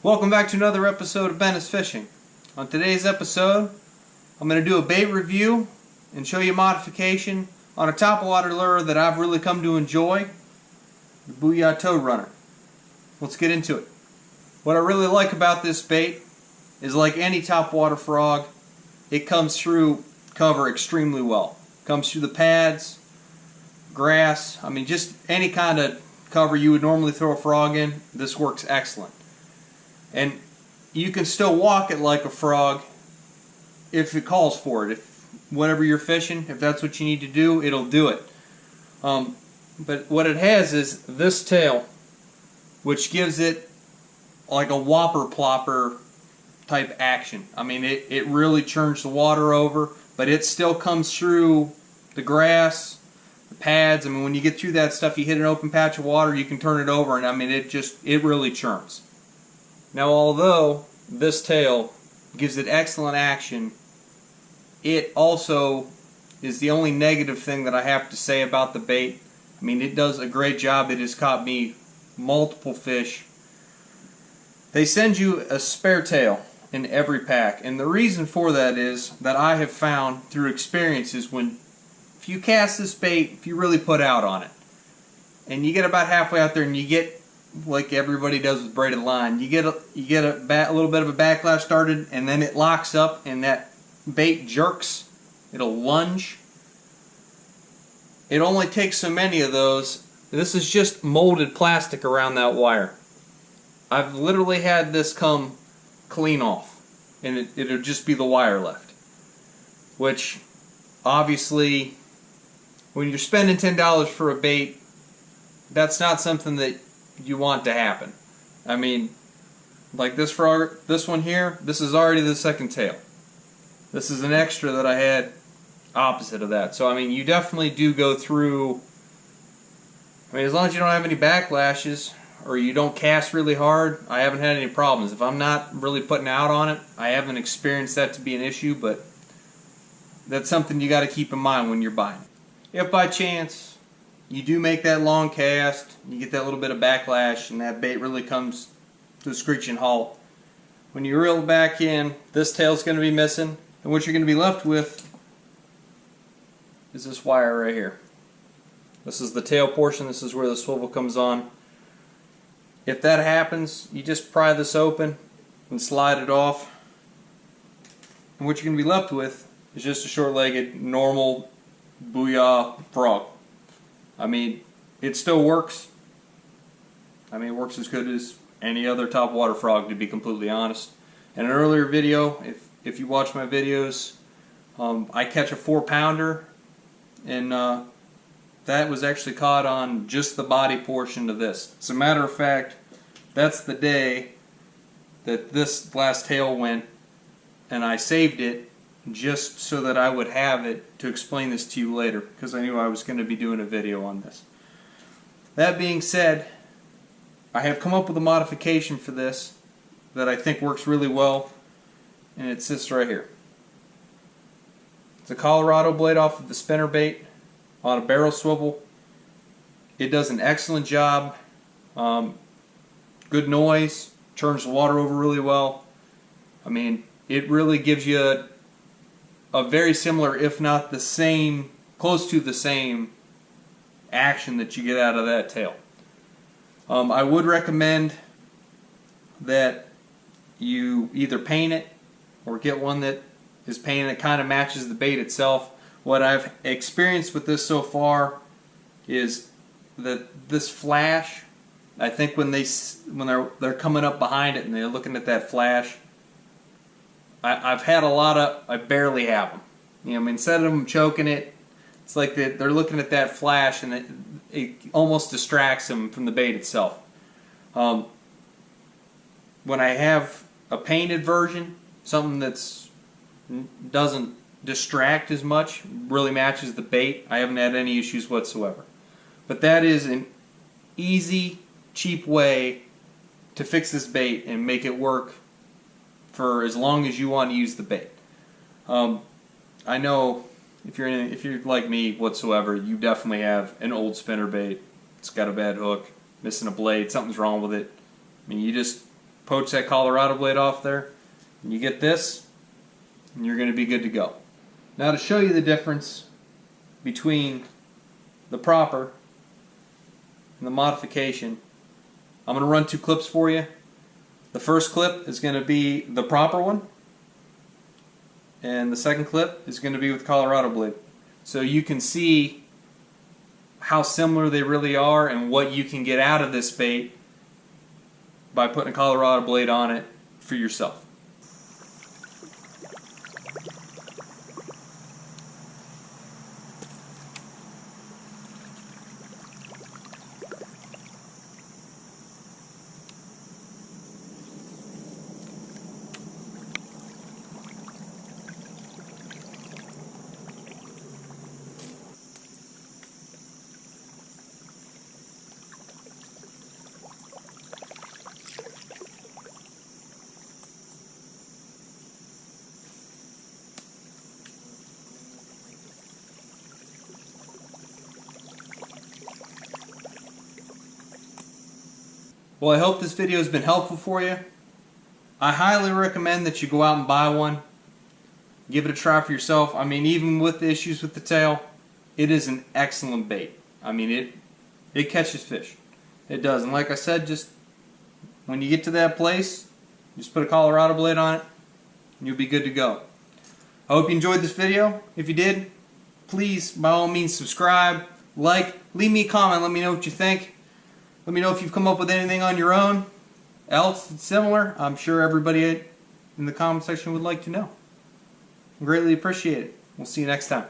Welcome back to another episode of Ben is Fishing. On today's episode, I'm going to do a bait review and show you a modification on a topwater lure that I've really come to enjoy, the Booyah Toadrunner. Let's get into it. What I really like about this bait is, like any topwater frog, it comes through cover extremely well. Comes through the pads, grass, just any kind of cover you would normally throw a frog in, this works excellent. And you can still walk it like a frog if it calls for it. If whatever you're fishing, if that's what you need to do, it'll do it. But what it has is this tail, which gives it like a whopper plopper type action. It really churns the water over, but it still comes through the grass, the pads. When you get through that stuff, you hit an open patch of water, you can turn it over, and it really churns. Now, although this tail gives it excellent action, it also is the only negative thing that I have to say about the bait. It does a great job. It has caught me multiple fish. They send you a spare tail in every pack, and the reason for that is that I have found through experiences if you cast this bait, if you really put out on it, and you get about halfway out there and you get, like everybody does with braided line, you get a little bit of a backlash started, and then it locks up and that bait jerks, it'll lunge. It only takes so many of those. This is just molded plastic around that wire. I've literally had this come clean off, and it'll just be the wire left. Which, obviously, when you're spending $10 for a bait, that's not something that you want to happen. Like this frog, this one here, this is already the second tail. This is an extra that I had opposite of that. So you definitely do go through, as long as you don't have any backlashes or you don't cast really hard, I haven't had any problems. If I'm not really putting out on it, I haven't experienced that to be an issue, but that's something you got to keep in mind when you're buying. If by chance you do make that long cast, you get that little bit of backlash, and that bait really comes to a screeching halt, when you reel back in, this tail's going to be missing, and what you're going to be left with is this wire right here. This is the tail portion. This is where the swivel comes on. If that happens, you just pry this open and slide it off, and what you're going to be left with is just a short-legged, normal Booyah frog. It still works. It works as good as any other topwater frog, to be completely honest. In an earlier video, if you watch my videos, I catch a 4-pounder, and that was actually caught on just the body portion of this. As a matter of fact, that's the day that this last tail went, and I saved it just so that I would have it to explain this to you later, because I knew I was going to be doing a video on this. That being said, I have come up with a modification for this that I think works really well, and it sits right here. It's a Colorado blade off of the spinnerbait on a barrel swivel. It does an excellent job. Good noise, turns the water over really well. It really gives you a very similar, if not the same, close to the same action that you get out of that tail. I would recommend that you either paint it or get one that is painted that kind of matches the bait itself. What I've experienced with this so far is that this flash, I think when they're coming up behind it and they're looking at that flash, I've had a lot of, I barely have them. Instead of them choking it, it's like they're looking at that flash, and it almost distracts them from the bait itself. When I have a painted version, something that's doesn't distract as much, really matches the bait, I haven't had any issues whatsoever. But that is an easy, cheap way to fix this bait and make it work for as long as you want to use the bait. I know if you're like me whatsoever, you definitely have an old spinnerbait. It's got a bad hook, missing a blade, something's wrong with it. You just poach that Colorado blade off there, and you get this, and you're going to be good to go. Now to show you the difference between the proper and the modification, I'm going to run 2 clips for you. The first clip is going to be the proper one, and the second clip is going to be with Colorado blade. So you can see how similar they really are and what you can get out of this bait by putting a Colorado blade on it for yourself. Well, I hope this video has been helpful for you. I highly recommend that you go out and buy one. Give it a try for yourself. I mean, even with the issues with the tail, it is an excellent bait. I mean, it catches fish. It does. And like I said, just when you get to that place, just put a Colorado blade on it, and you'll be good to go. I hope you enjoyed this video. If you did, please, by all means, subscribe, like, leave me a comment, let me know what you think. Let me know if you've come up with anything on your own else that's similar. I'm sure everybody in the comment section would like to know. Greatly appreciate it. We'll see you next time.